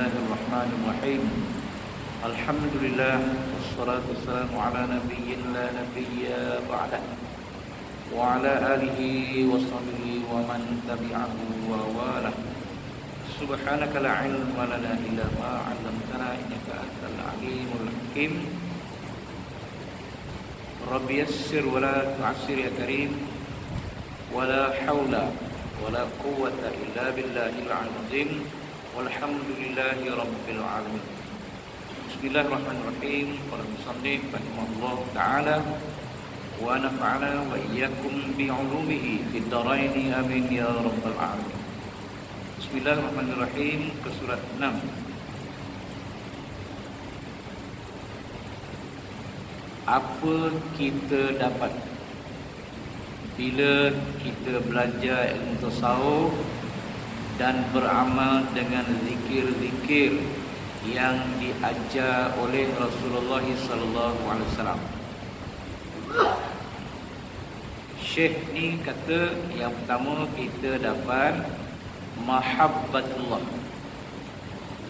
الله الرحمن الرحيم الحمد لله والصلاة والسلام على نبي لا نبي بعده وعلى آله وصحبه ومن تبعه ووالاه سبحانك لا علم لنا إلا ما علمتنا إنك أنت العليم الحكيم رب يسر ولا تعسر يا كريم ولا حول ولا قوة إلا بالله العظيم والحمد لله رب العالمين. Bismillahirrahmanirrahim. Qala musannif rahimahullah ta'ala wa nafa'ana wa iyyakum bi'ulumihi fid dharain amin ya rabbal alamin. Bismillahirrahmanirrahim. Ke surat 6. Apa kita dapat bila kita belajar ilmu tasawuf dan beramal dengan zikir-zikir yang diajar oleh Rasulullah sallallahu alaihi wasallam? Syekh ni kata yang pertama kita dapat mahabbatullah,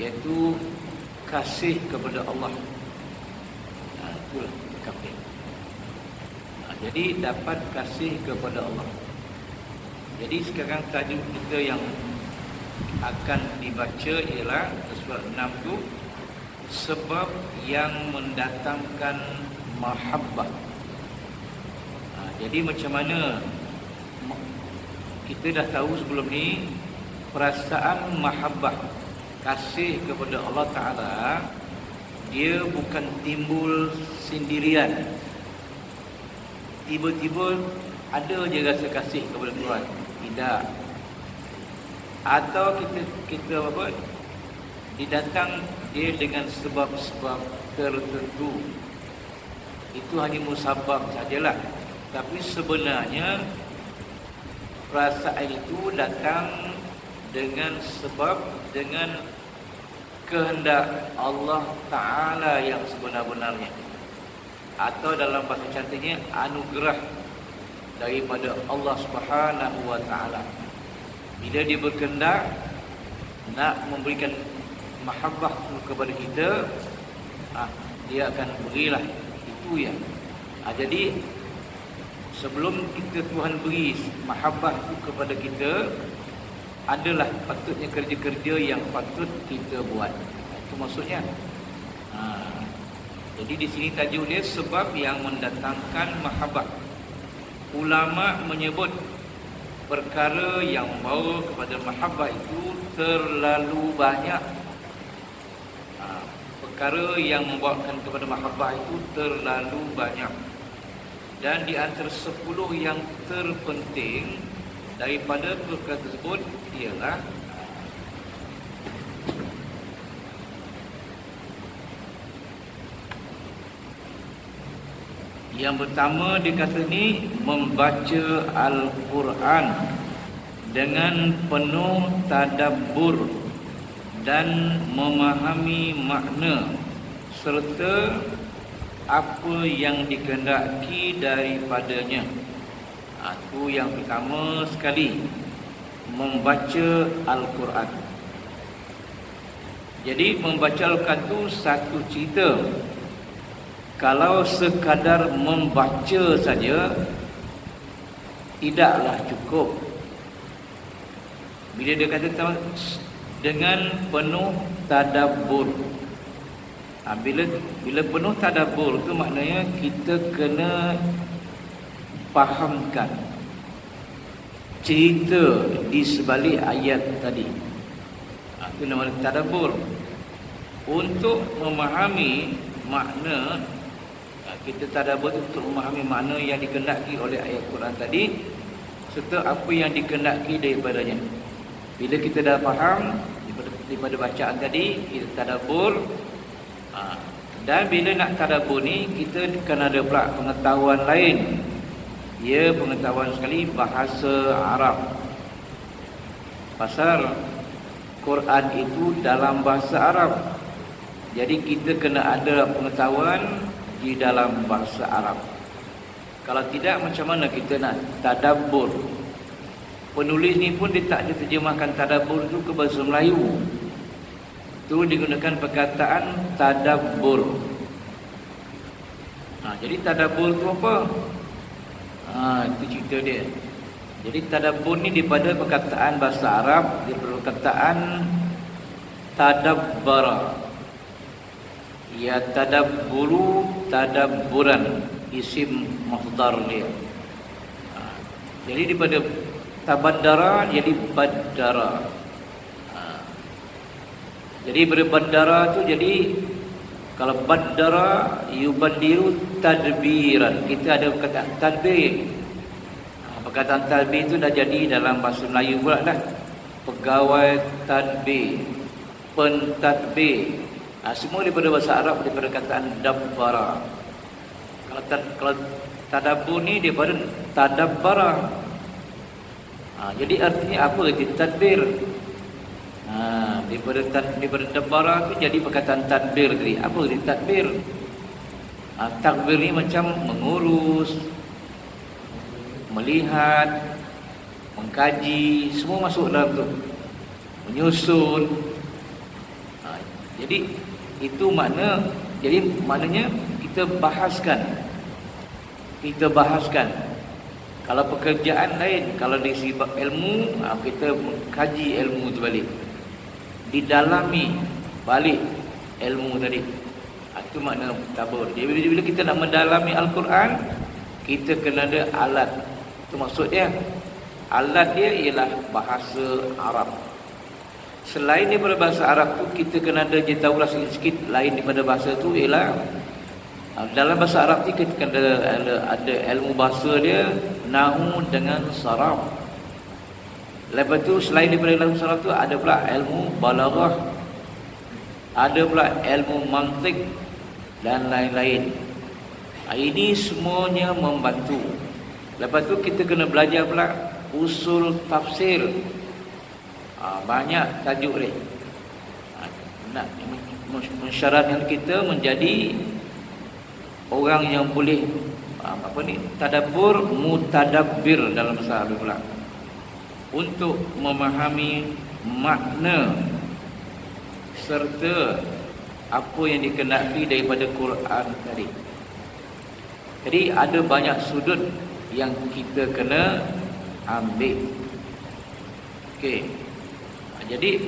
iaitu kasih kepada Allah. Itulah kafir. Jadi dapat kasih kepada Allah. Jadi sekarang tajuk kita yang akan dibaca ialah surat 6 tu, sebab yang mendatangkan mahabbah. Jadi macam mana kita dah tahu sebelum ni, perasaan mahabbah, kasih kepada Allah Ta'ala, dia bukan timbul sendirian. Tiba-tiba ada je rasa kasih kepada Tuhan. Tidak. Atau kita apa? Didatang dia dengan sebab-sebab tertentu. Itu hanya musabab sajalah. Tapi sebenarnya perasaan itu datang dengan sebab, dengan kehendak Allah Ta'ala yang sebenar-benarnya, atau dalam bahasa cantiknya anugerah daripada Allah Subhanahu wa Ta'ala. Bila dia berkehendak nak memberikan mahabbah kepada kita, dia akan berilah. Itu ya. Jadi sebelum kita Tuhan beri mahabbah itu kepada kita, adalah patutnya kerja-kerja yang patut kita buat. Itu maksudnya. Jadi di sini tajuk dia sebab yang mendatangkan mahabbah. Ulama menyebut perkara yang membawa kepada mahabbah itu terlalu banyak. Perkara yang membawakan kepada mahabbah itu terlalu banyak. Dan di antara 10 yang terpenting daripada perkara tersebut ialah yang pertama, dia kata ni membaca Al-Quran dengan penuh tadabbur dan memahami makna serta apa yang dikehendaki daripadanya. Itu yang pertama sekali, membaca Al-Quran. Jadi membaca Al-Quran itu satu cerita. Kalau sekadar membaca saja tidaklah cukup. Bila dia kata dengan penuh tadabbur, bila penuh tadabbur tu maknanya kita kena fahamkan cerita di sebalik ayat tadi. Itu nama tadabbur. Untuk memahami makna, kita tadabbur untuk memahami makna yang dikehendaki oleh ayat Quran tadi serta apa yang dikehendaki daripadanya. Bila kita dah faham daripada bacaan tadi, kita tadabbur. Dan bila nak tadabbur ni, kita kena ada pula pengetahuan lain. Ya, pengetahuan sekali bahasa Arab. Pasal Quran itu dalam bahasa Arab. Jadi kita kena ada pengetahuan di dalam bahasa Arab. Kalau tidak, macam mana kita nak tadabbur? Penulis ni pun dia tak terjemahkan tadabbur itu ke bahasa Melayu. itu digunakan perkataan tadabbur. Jadi tadabbur itu apa? Itu cerita dia. Jadi tadabbur ni daripada perkataan bahasa Arab, daripada perkataan tadabbara. Ya tadabburu tadabburan, isim masdar dia. Jadi daripada tabaddara jadi baddara. Jadi berbandara tu jadi, kalau baddara yubaddiru tadbiran, kita ada perkataan tadbir. Perkataan tadbir itu dah jadi dalam bahasa Melayu pula dah. Pegawai tadbir, pentadbir, semua daripada bahasa Arab, daripada perkataan dabbara. Kalau tadabbur ni daripada tadabbara. Jadi artinya apa itu tadbir? Daripada dabbara tu jadi perkataan tadbir tadi. Apa itu tadbir? Tadbir ni macam mengurus, melihat, mengkaji, semua masuk dalam tu. Menyusun. Jadi itu maknanya kita bahaskan. Kalau pekerjaan lain, kalau di sifat ilmu, kita mengkaji ilmu tu balik, didalami balik ilmu tadi. Itu makna tabur. Jadi bila kita nak mendalami Al-Quran, kita kena ada alat. Itu maksud dia. Alat dia ialah bahasa Arab. Selain daripada bahasa Arab tu, kita kena ada je tahu sikit lain daripada bahasa tu ialah dalam bahasa Arab ni kita kena ada ilmu bahasa dia, nahwu dengan saraf. Lepas tu selain daripada ilmu saraf tu ada pula ilmu balaghah, ada pula ilmu mantik dan lain-lain. Ini semuanya membantu. Lepas tu kita kena belajar pula usul tafsir. Banyak tajuk ni. Nak mensyaratkan kita menjadi orang yang boleh tadabbur, mutadabbir dalam bahasa Arab pula, untuk memahami makna serta apa yang dikenali daripada Quran tadi. Jadi ada banyak sudut yang kita kena ambil. Okey. Jadi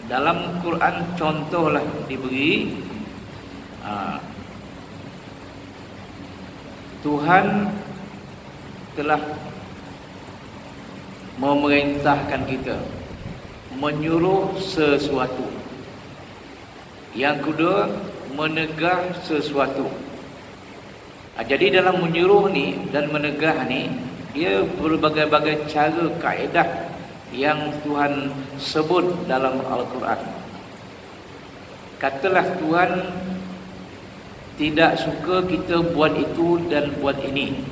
dalam Quran contohlah diberi, Tuhan telah memerintahkan kita menyuruh sesuatu. Yang kedua, menegah sesuatu. Jadi dalam menyuruh ni dan menegah ni, dia berbagai-bagai cara, kaedah yang Tuhan sebut dalam Al-Quran. Katalah Tuhan tidak suka kita buat itu dan buat ini.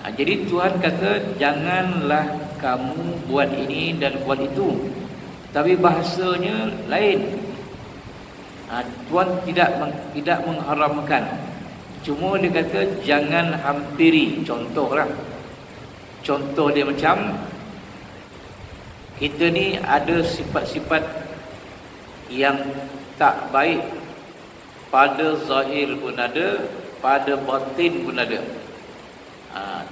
Jadi Tuhan kata, janganlah kamu buat ini dan buat itu. Tapi bahasanya lain. Tuhan tidak mengharamkan. Cuma dia kata jangan hampiri. Contohlah. Contoh dia macam, kita ni ada sifat-sifat yang tak baik. Pada zahir pun ada, pada batin pun ada.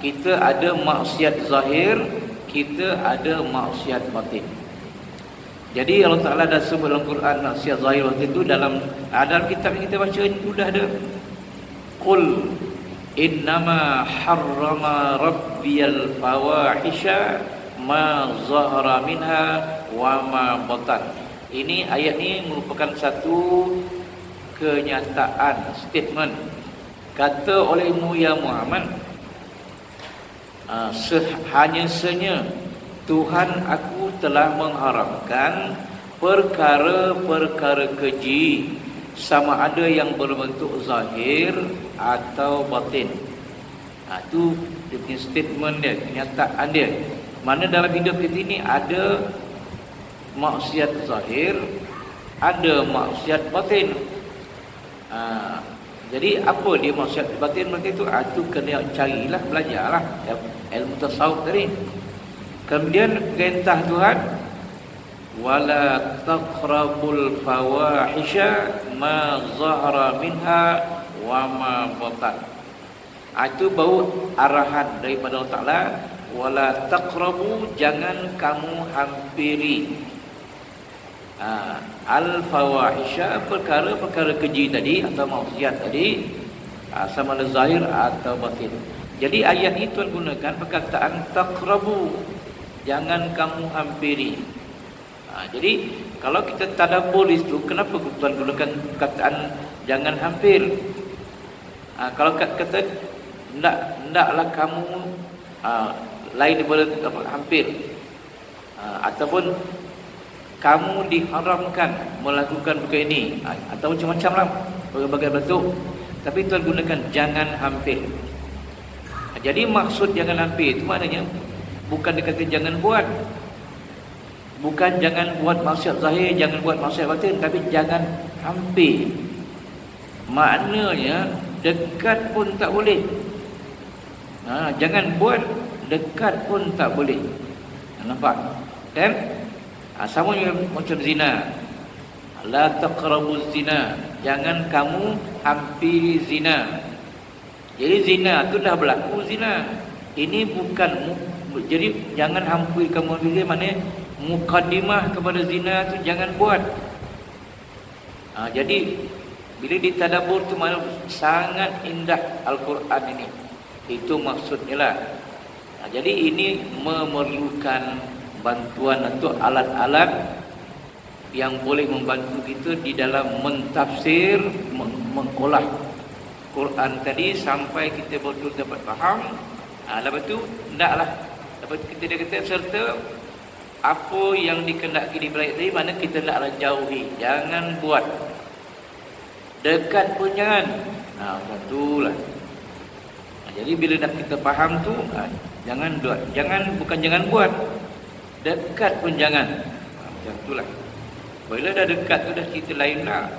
Kita ada maksiat zahir, kita ada maksiat batin. Jadi Allah Ta'ala dah sebut dalam Quran maksiat zahir batin itu dalam kitab yang kita baca ini sudah ada. Qul innama harrama rabbiyal fawahisha ma zahara minha wa ma batan. Ini ayat ini merupakan satu kenyataan, statement. Kata olehmu ya Muhammad, hanya Tuhan aku telah mengharamkan perkara-perkara keji, sama ada yang berbentuk zahir atau batin. Itu dia punya statement dia, kenyataan dia. Mana dalam hidup kita ini ada maksiat zahir, ada maksiat batin. Jadi apa dia maksiat batin mereka itu? Itu kena carilah, belajarlah ilmu tasawuf tadi. Kemudian perintah Tuhan wala taqrabul fawahisha ma zahara minha wa ma batan. Itu baru arahan daripada Allah Ta'ala, wala taqrabu, jangan kamu hampiri al fawahisha, perkara-perkara keji tadi atau maksiat tadi, sama ada zahir atau batin. Jadi ayat itu gunakan perkataan taqrabu, jangan kamu hampiri. Jadi kalau kita tadabbur itu, kenapa Tuhan gunakan perkataan jangan hampir? Kalau kata hendaklah kamu lain daripada hampir, ataupun kamu diharamkan melakukan perkara ini, atau macam-macam lah, berbagai bentuk. Tapi Tuhan gunakan jangan hampir. Jadi maksud jangan hampir itu maknanya bukan dikata jangan buat, bukan jangan buat maksiat zahir, jangan buat maksiat batin, tapi jangan hampir. Maknanya dekat pun tak boleh. Jangan buat, dekat pun tak boleh. Nampak? Kan? Sama macam zina. La taqrabuz zina, jangan kamu hampiri zina. Jadi zina tu dah berlaku zina. Ini bukan, jadi jangan hampiri kamu hampiri, maknanya mukaddimah kepada zina tu jangan buat. Jadi bila ditadabbur tu mana sangat indah Al-Quran ini. Itu maksudnya lah. Jadi ini memerlukan bantuan atau alat-alat yang boleh membantu kita di dalam mentafsir, mengolah Quran tadi sampai kita betul dapat faham. Lepas tu hendaklah, lepas kita dia kata serta apa yang dikehendaki di balik tadi, mana kita hendaklah jauhi, jangan buat. Dekat pun jangan. Betul lah. Jadi bila dah kita faham tu, jangan buat, bukan jangan buat, dekat pun jangan. Macam itulah. Bila dah dekat tu dah cerita lain lah.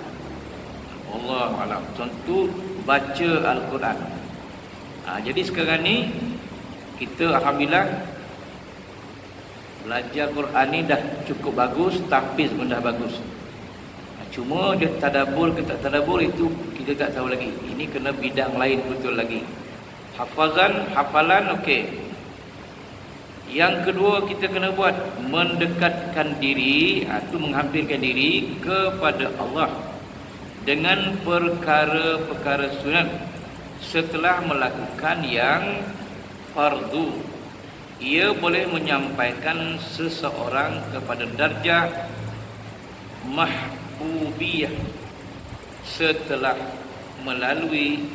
Allah alam. Contoh baca Al-Quran. Jadi sekarang ni kita alhamdulillah belajar Quran ni dah cukup bagus, tahfiz pun dah bagus. Cuma dia tadabbur ke tak tadabbur itu kita tak tahu lagi. Ini kena bidang lain betul lagi. Hafalan okey. Yang kedua kita kena buat mendekatkan diri atau menghampirkan diri kepada Allah dengan perkara-perkara sunat setelah melakukan yang fardu. Ia boleh menyampaikan seseorang kepada darjah mahbubiyah setelah melalui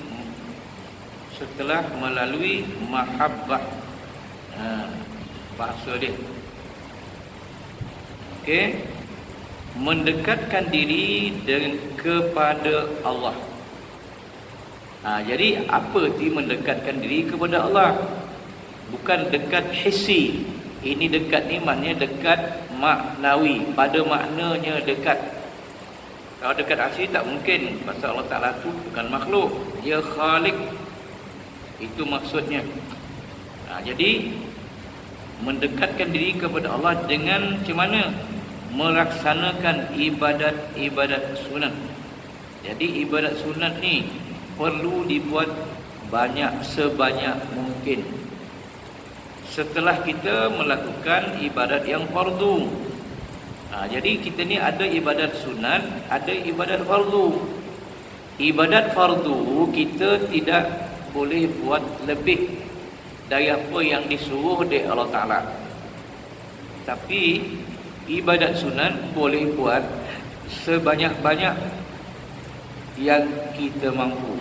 mahabbah. Bahasa dia. Okey. Mendekatkan diri kepada Allah. Jadi apa arti mendekatkan diri kepada Allah? Bukan dekat hissi. Ini dekat ni maknanya dekat maknawi. Pada maknanya dekat. Kalau dekat asli tak mungkin. Pasal Allah Ta'ala tu bukan makhluk. Dia khalik. Itu maksudnya. Jadi mendekatkan diri kepada Allah dengan macam mana? Melaksanakan ibadat sunat. Jadi ibadat sunat ni perlu dibuat sebanyak mungkin. Setelah kita melakukan ibadat yang fardu. Jadi kita ni ada ibadat sunat, ada ibadat fardu. Ibadat fardu kita tidak boleh buat lebih dari apa yang disuruh oleh Allah Ta'ala. Tapi ibadat sunat boleh buat sebanyak-banyak yang kita mampu.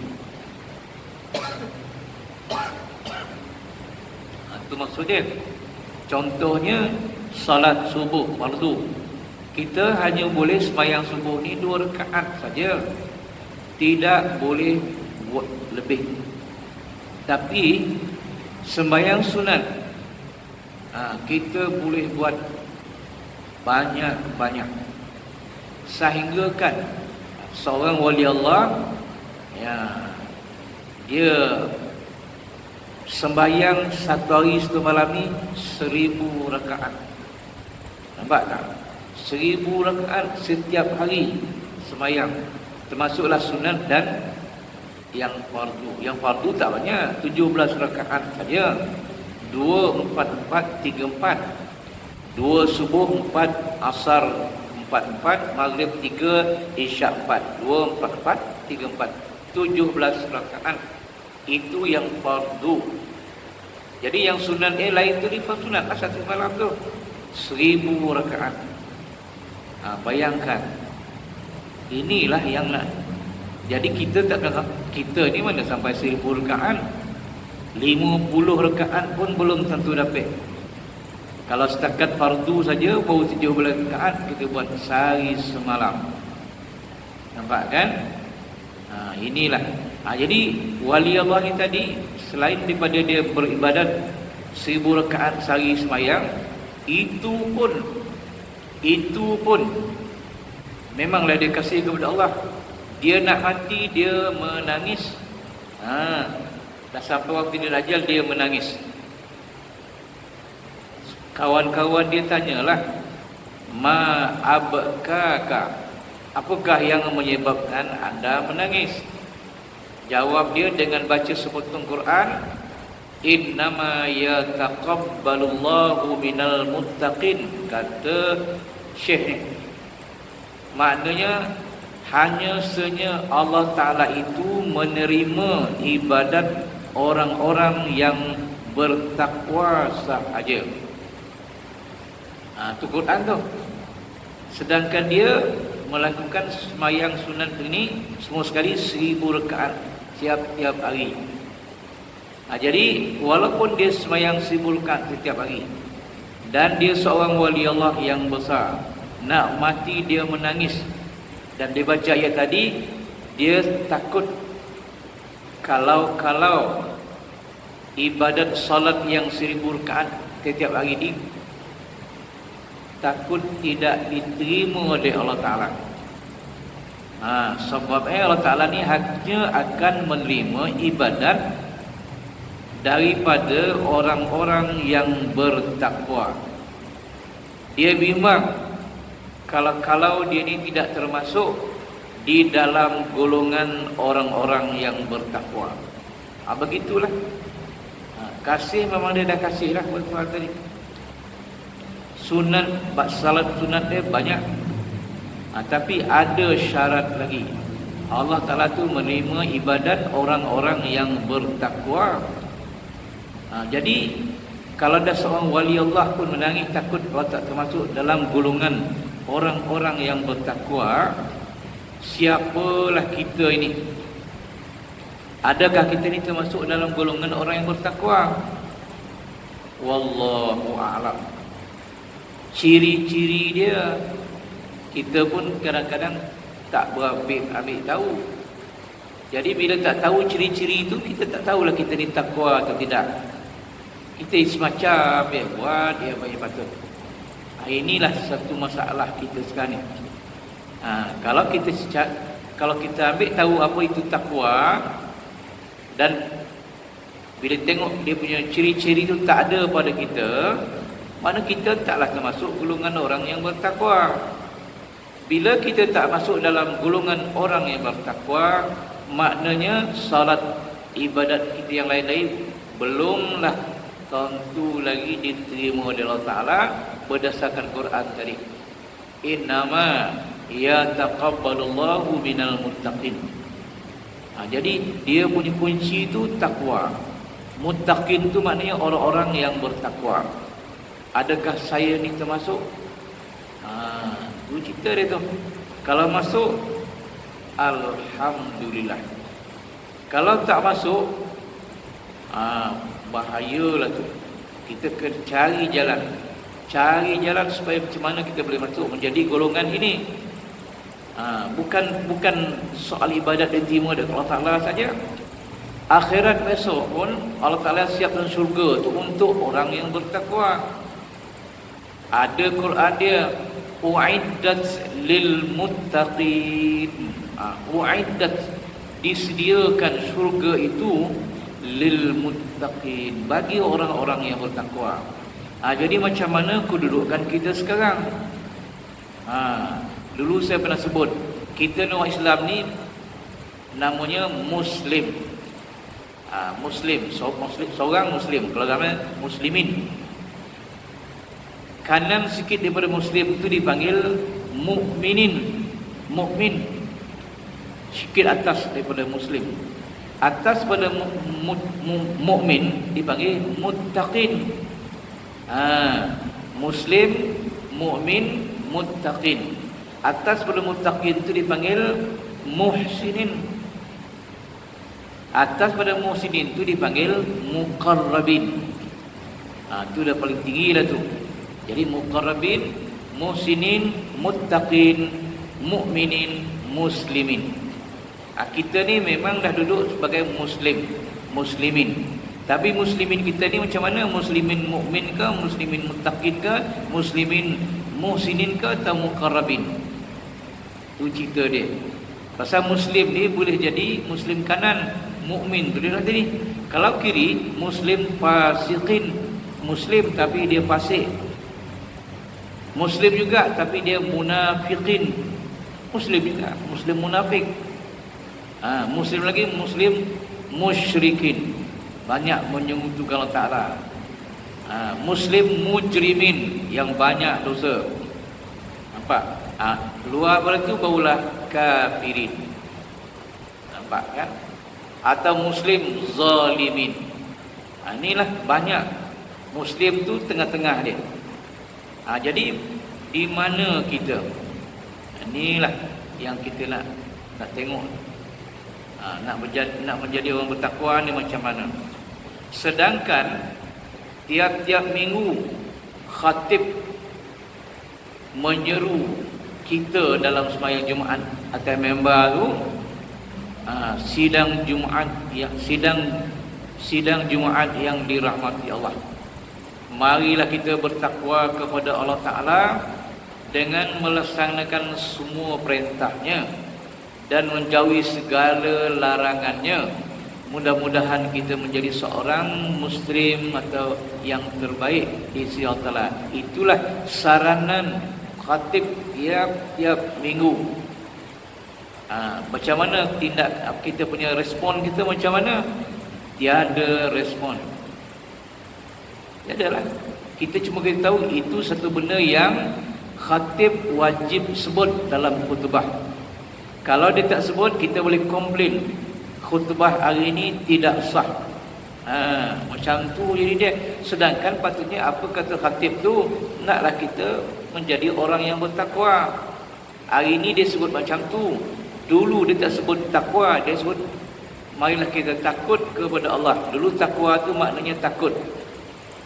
Itu maksudnya. Contohnya salat subuh fardu. Kita hanya boleh sembahyang subuh ni 2 rakaat saja. Tidak boleh buat lebih. Tapi sembahyang sunat kita boleh buat banyak-banyak. Sehingga kan seorang wali Allah dia sembahyang satu hari satu malam ni 1000 rakaat. Nampak tak? 1000 rakaat setiap hari semayang, termasuklah sunat dan yang fardu. Yang fardu tak banyak, 17 rakaat saja. 2 4 4 3 4. 2 subuh 4, asar 4 4, maghrib 3, isyak 4. 2 4 4 3 4. 17 rakaat. Itu yang fardu. Jadi yang sunat lain tu di sunat satu malam tu 1000 rakaat. Bayangkan. Inilah yang nak. Jadi kita ni mana sampai 1000 rakaat. 50 rakaat pun belum tentu dapat. Kalau setakat fardu saja baru 17 rakaat kita buat sehari semalam. Nampak kan? Inilah. Jadi wali Allah ni tadi selain daripada dia beribadat 1000 rakaat sehari semayang, itu pun memanglah dia kasih kepada Allah. Dia nak mati, dia menangis. Dah sampai waktu dia ajal, dia menangis. Kawan-kawan dia tanyalah, ma abkaka, apakah yang menyebabkan anda menangis? Jawab dia dengan baca sepotong Quran, innama yataqabbalullahu minal muttaqin, kata Syekh. Maknanya hanya saja Allah Ta'ala itu menerima ibadat orang-orang yang bertakwa sahaja. Itu Quran tu. Sedangkan dia melakukan semayang sunat ini semua sekali 1000 rakaat tiap-tiap hari. Jadi walaupun dia semayang 1000 rakaat setiap hari dan dia seorang wali Allah yang besar, nak mati dia menangis. Dan dia baca ayat tadi, dia takut kalau ibadat salat yang 1000 rakaat setiap hari ini takut tidak diterima oleh Allah Ta'ala. Sebabnya Allah Ta'ala ni hanya akan menerima ibadat daripada orang-orang yang bertakwa. Dia bimbang kalau dia ni tidak termasuk di dalam golongan orang-orang yang bertakwa. Begitulah. Kasih memang dia dah kasih lah buat Tuhan tadi. Sunat, salat sunat dia banyak. Tapi ada syarat lagi. Allah Ta'ala tu menerima ibadat orang-orang yang bertakwa. Jadi kalau ada seorang wali Allah pun menangis takut kalau tak termasuk dalam golongan orang-orang yang bertakwa, siapalah kita ini? Adakah kita ni termasuk dalam golongan orang yang bertakwa? Wallahu a'lam. Ciri-ciri dia kita pun kadang-kadang tak ambil tahu. Jadi bila tak tahu ciri-ciri itu, kita tak tahulah kita ni takwa atau tidak. Kita semacam dia buat, dia bagi patut. Inilah satu masalah kita sekarang ni. Kalau kita ambil tahu apa itu takwa, dan bila tengok dia punya ciri-ciri itu tak ada pada kita, mana kita taklah termasuk golongan orang yang bertakwa. Bila kita tak masuk dalam golongan orang yang bertakwa, maknanya salat, ibadat kita yang lain-lain belumlah tentu lagi diterima oleh Allah Ta'ala berdasarkan Quran tadi. Innama yataqabbalullahu minal muttaqin. Jadi dia punya kunci itu takwa. Muttaqin itu maknanya orang-orang yang bertakwa. Adakah saya ni termasuk? Itu cerita dia tu. Kalau masuk, alhamdulillah. Kalau tak masuk, bahayalah tu. Kita kena cari jalan supaya macam mana kita boleh masuk menjadi golongan ini. Bukan soal ibadat dan terima dari Allah Ta'ala saja. Akhirat besok pun Allah Ta'ala siapkan syurga tu untuk orang yang bertakwa. Ada Quran dia, u'iddat lil muttaqin. U'iddat, disediakan syurga itu lil muttaqin, bagi orang-orang yang bertakwa. Jadi macam mana kedudukan kita sekarang? Dulu saya pernah sebut, kita ni orang Islam ni namanya Muslim. Muslim, seorang Muslim. Kalau namanya Muslimin. Kanan sikit daripada Muslim itu dipanggil Mukminin. Mukmin. Sikit atas daripada Muslim. Atas pada mukmin dipanggil Muttaqin. Muslim, mukmin, muttaqin. Atas pada muttaqin itu dipanggil Muhsinin. Atas pada muhsinin itu dipanggil Muqarrabin. Itu dah paling tinggi dah tu. Jadi Muqarrabin, Muhsinin, Muttaqin, Mukminin, Muslimin. Kita ni memang dah duduk sebagai Muslim, Muslimin. Tapi Muslimin kita ni macam mana? Muslimin mukmin ke? Muslimin muttaqin ke? Muslimin muhsinin ke? Atau Muqarrabin? Itu cerita dia. Pasal Muslim ni boleh jadi Muslim kanan, mukmin tu dia tadi. Kalau kiri, Muslim fasiqin, Muslim tapi dia fasik. Muslim juga tapi dia munafiqin, Muslim juga, Muslim munafik. Muslim lagi, Muslim musyrikin, banyak menyekutukan Allah Ta'ala. Muslim mujrimin, yang banyak dosa. Nampak? Luar pada itu barulah kafirin. Nampak kan? Atau Muslim zalimin. Inilah banyak. Muslim tu tengah-tengah dia. Jadi di mana kita? Inilah yang kita nak tengok. Nak menjadi orang bertakwa ni macam mana. Sedangkan tiap-tiap minggu khatib menyeru kita dalam sembahyang Jumaat atau member tu, sidang Jumaat yang sidang Jumaat yang dirahmati Allah. Marilah kita bertakwa kepada Allah Ta'ala dengan melaksanakan semua perintahnya dan menjauhi segala larangannya. Mudah-mudahan kita menjadi seorang Muslim atau yang terbaik di sisi Allah Ta'ala. Itulah saranan khatib tiap-tiap minggu. Macam mana tindak kita punya respon kita macam mana? Tiada respon. Tiada lah. Kita cuma kita tahu itu satu benda yang khatib wajib sebut dalam khutbah. Kalau dia tak sebut, kita boleh komplain khutbah hari ini tidak sah. Macam tu jadi dia. Sedangkan patutnya apa kata khatib tu, naklah kita menjadi orang yang bertakwa. Hari ini dia sebut macam tu. Dulu dia tak sebut takwa, dia sebut marilah kita takut kepada Allah. Dulu takwa tu maknanya takut.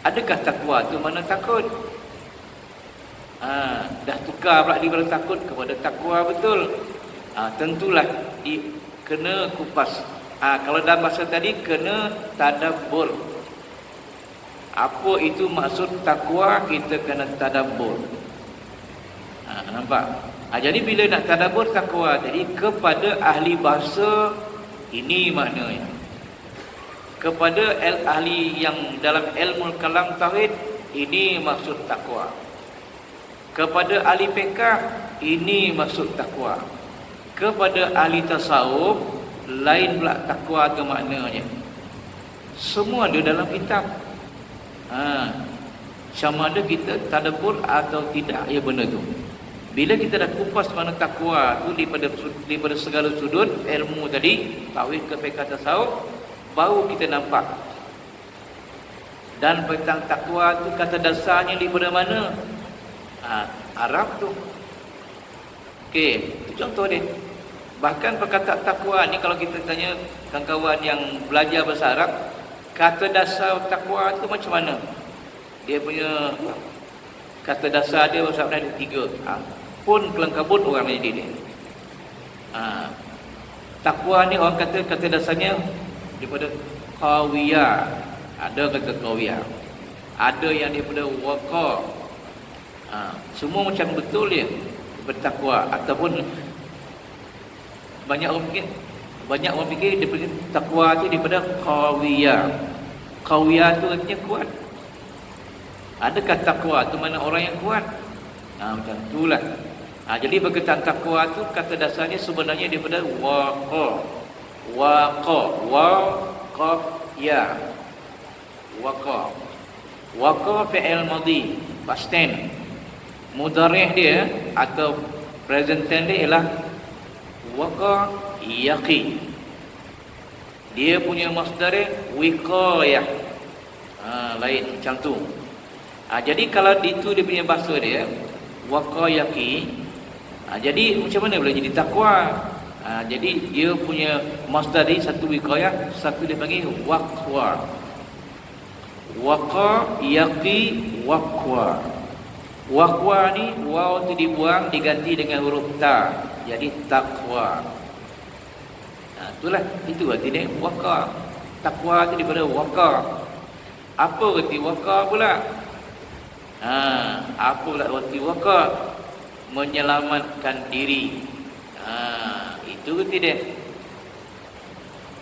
Adakah takwa tu mana takut? Dah tukar pula daripada takut kepada takwa betul. Tentulah kena kupas. Kalau dalam bahasa tadi kena tadabbur. Apa itu maksud takwa? Kita kena tadabbur. Nampak? Jadi bila nak tadabbur takwa tadi kepada ahli bahasa, ini maknanya. Kepada ahli yang dalam ilmu kalam tauhid, ini maksud takwa. Kepada ahli fiqh, ini maksud takwa. Kepada ahli tasawuf, lain pula takwa tu maknanya. Semua ada dalam kitab. Sama ada kita tadabbur atau tidak ya benda tu. Bila kita dah kupas mana takwa tu daripada segala sudut ilmu tadi, tauhid ke fiqh tasawuf, baru kita nampak. Dan tentang takwa tu kata dasarnya daripada mana? Arab tu. Okey, itu contoh dia. Bahkan perkataan takwa ni kalau kita tanya kawan-kawan yang belajar bahasa Arab, kata dasar takwa tu macam mana? Dia punya kata dasar dia bahasa Arab ada 3. Pun kelengkabut orang jadi dia. Takwa ni orang kata dasarnya daripada qawiyah. Ada kata qawiyah. Ada yang daripada waqa. Semua macam betul dia bertakwa. Ataupun banyak orang fikir daripada takwa tu daripada qawiyah. Qawiyah tu artinya kuat. Adakah takwa tu mana orang yang kuat? Macam itulah. Jadi berkaitan takwa tu kata dasarnya sebenarnya daripada waqa ya waqa fi'il madhi past tense. Mudhari' dia atau present tense dia ialah waqa yaqi. Dia punya masdar wiqayah. Lain macam tu. Jadi kalau itu dia punya bahasa dia waqa yaqi. Jadi macam mana boleh jadi takwa? Jadi dia punya masdar dia satu wiqayah, satu dia panggil waqwa. Waqa yaqi waqwa. Waqwa ni waw tu dibuang diganti dengan huruf ta. Jadi takwa. Itulah itu arti dia waqa. Takwa tu daripada waqa. Apa arti waqa pula? Apa pula arti waqa? Menyelamatkan diri. Itu arti dia.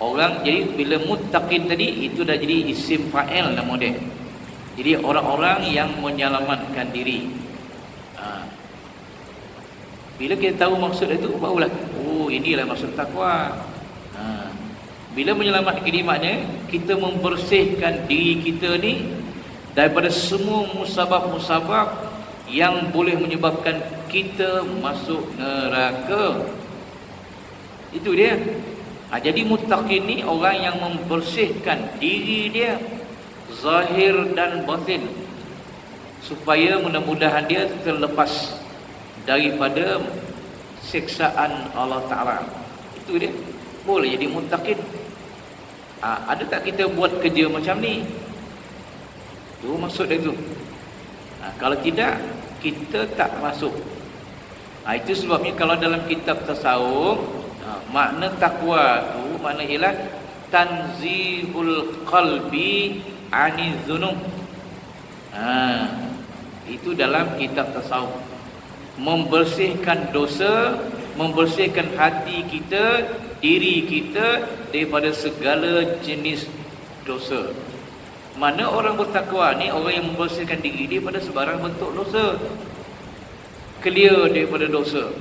Orang jadi bila muttaqin tadi itu dah jadi isim fa'il nama dia. Jadi orang-orang yang menyelamatkan diri. Bila kita tahu maksud itu barulah inilah maksud takwa. Bila menyelamatkan diri maknanya kita membersihkan diri kita ni daripada semua musabab-musabab yang boleh menyebabkan kita masuk neraka. Itu dia. Jadi muttaqin ni orang yang membersihkan diri dia zahir dan batin supaya mudah-mudahan dia terlepas daripada siksaan Allah Ta'ala. Itu dia. Boleh jadi muttaqin. Ada tak kita buat kerja macam ni? Itu maksud dia tu. Kalau tidak, kita tak masuk. Itu sebabnya kalau dalam kitab tasawuf, makna takwa tu makna ialah tanzihul qalbi ani dzunub. Itu dalam kitab tasawuf. Membersihkan dosa, membersihkan hati kita, diri kita daripada segala jenis dosa. Mana orang bertakwa ni orang yang membersihkan diri daripada sebarang bentuk dosa. Clear daripada dosa.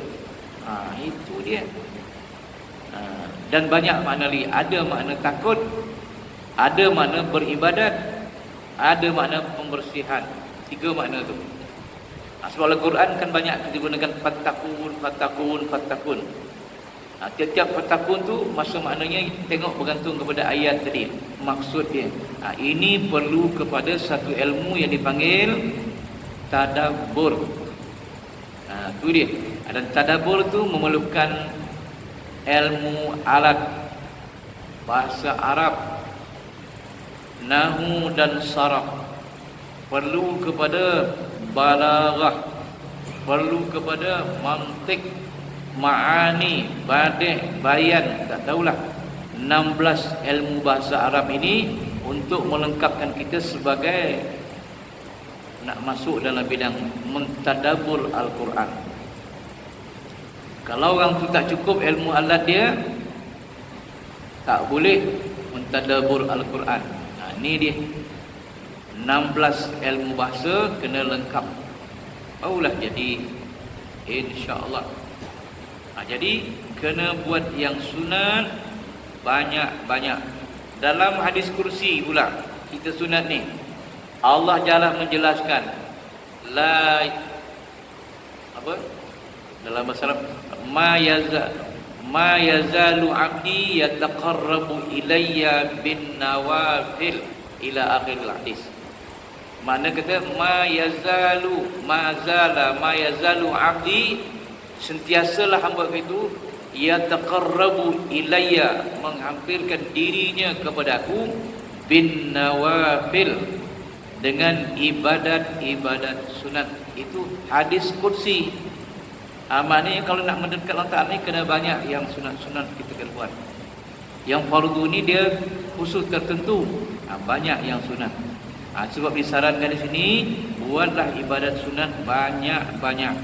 Itu dia. Dan banyak makna lagi. Ada makna takut, ada makna beribadat, ada makna pembersihan. 3 makna tu. Sebab Al-Quran kan banyak kita gunakan fatakun. Tiap-tiap fatakun tu maksud maknanya tengok bergantung kepada ayat tadi, maksud dia. Ini perlu kepada satu ilmu yang dipanggil tadabbur. Tu dia. Dan tadabbur tu memerlukan ilmu alat bahasa Arab, nahwu dan saraf. Perlu kepada balaghah, perlu kepada mantik, ma'ani, badih, bayan, tak tahulah 16 ilmu bahasa Arab ini untuk melengkapkan kita sebagai nak masuk dalam bidang mentadabbur Al-Quran. Kalau orang tu tak cukup ilmu alat dia, tak boleh mentadabbur Al-Quran. Ini dia 16 ilmu bahasa kena lengkap. Barulah jadi insya-Allah. Jadi kena buat yang sunat banyak-banyak. Dalam hadis kursi pula kita sunat ni, Allah Jalla menjelaskan dalam bahasa Arab, ma yazalu abdi yataqarrabu ilayya bin nawafil ila akhir hadis. Makna kata ma yazalu abdi, sentiasalah hamba itu yataqarrabu ilayya, menghampirkan dirinya kepadaku, bin nawafil, dengan ibadat-ibadat sunat. Itu hadis qudsi. Maknanya kalau nak mendekat Allah Ta'ala ni kena banyak yang sunat-sunat kita kena buat. Yang fardu ni dia khusus tertentu, banyak yang sunat. Sebab disarankan di sini buatlah ibadat sunat banyak-banyak.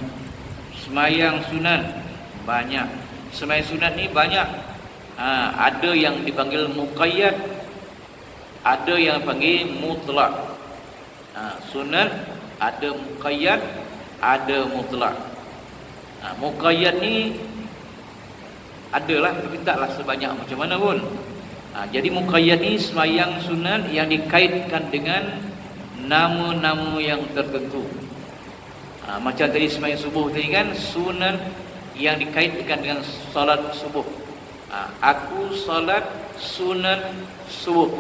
Semayang sunat banyak. Semayang sunat ni banyak. Ada yang dipanggil muqayyad, ada yang panggil mutlak. Sunat ada muqayyad, ada mutlak. Muqayyad ni adalah, tapi taklah sebanyak macam mana pun. Jadi muqayyad ni sembahyang sunat yang dikaitkan dengan nama-nama yang tertentu. Macam tadi sembahyang subuh tadi kan, sunat yang dikaitkan dengan solat subuh. Aku solat sunat subuh.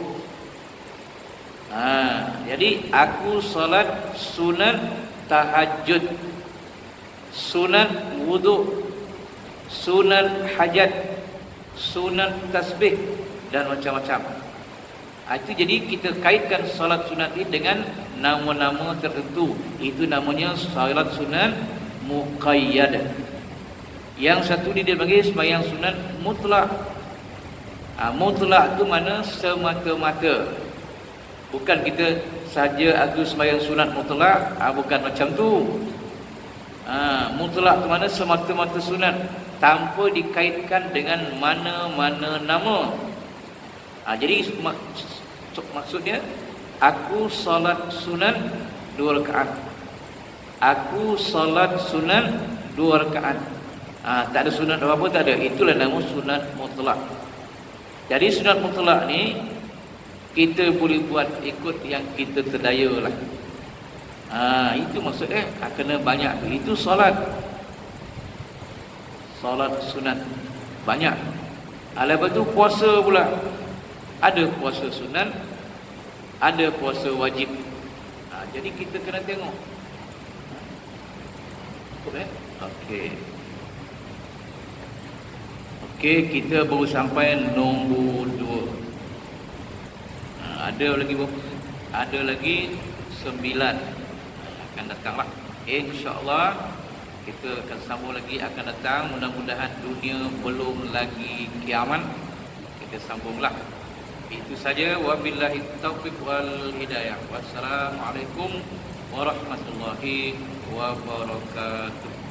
Jadi aku solat sunat tahajud, sunat wudu, sunat hajat, sunat tasbih dan macam-macam. Itu jadi kita kaitkan solat sunat ini dengan nama-nama tertentu. Itu namanya solat sunat muqayyad. Yang satu dia panggil sembahyang sunat mutlak. Mutlak tu mana semata-mata. Bukan kita saja aku sembahyang sunat mutlak, bukan macam tu. Mutlak tu mana semata-mata sunat, tanpa dikaitkan dengan mana-mana nama. Jadi maksudnya aku solat sunat 2 rakaat. Aku solat sunat 2 rakaat. Tak ada sunat apa-apa, tak ada. Itulah nama sunat mutlak. Jadi sunat mutlak ni kita boleh buat ikut yang kita terdaya lah. Itu maksudnya kena banyak. Itu solat sunat banyak. Lepas tu puasa pula. Ada puasa sunat, ada puasa wajib. Jadi kita kena tengok. Okey, kita baru sampai nombor 2. Ada lagi 9 akan datanglah. InsyaAllah kita akan sambung lagi, akan datang. Mudah-mudahan dunia belum lagi kiamat. Kita sambunglah. Itu saja. Wabillahi taufiq wal hidayah. Wassalamualaikum warahmatullahi wabarakatuh.